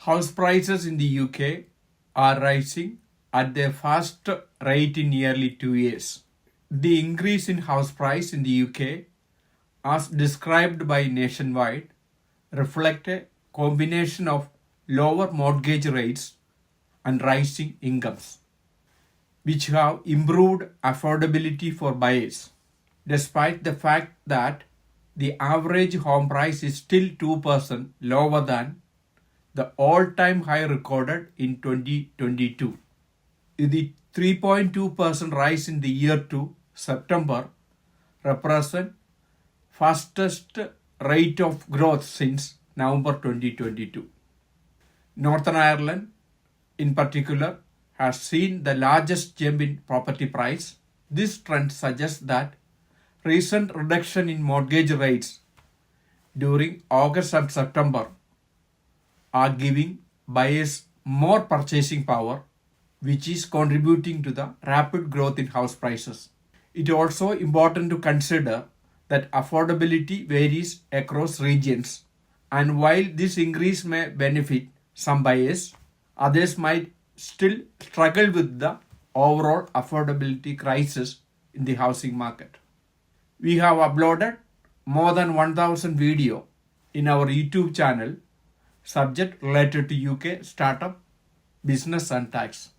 House prices in the UK are rising at their fast rate in nearly 2 years. The increase in house price in the UK, as described by Nationwide, reflect a combination of lower mortgage rates and rising incomes, which have improved affordability for buyers, despite the fact that the average home price is still 2% lower than the all-time high recorded in 2022. The 3.2% rise in the year to September represents fastest rate of growth since November 2022. Northern Ireland, in particular, has seen the largest jump in property price. This trend suggests that recent reduction in mortgage rates during August and September are giving buyers more purchasing power, which is contributing to the rapid growth in house prices. It is also important to consider that affordability varies across regions, and while this increase may benefit some buyers, others might still struggle with the overall affordability crisis in the housing market. We have uploaded more than 1000 videos in our YouTube channel, subject related to UK startup, business and tax.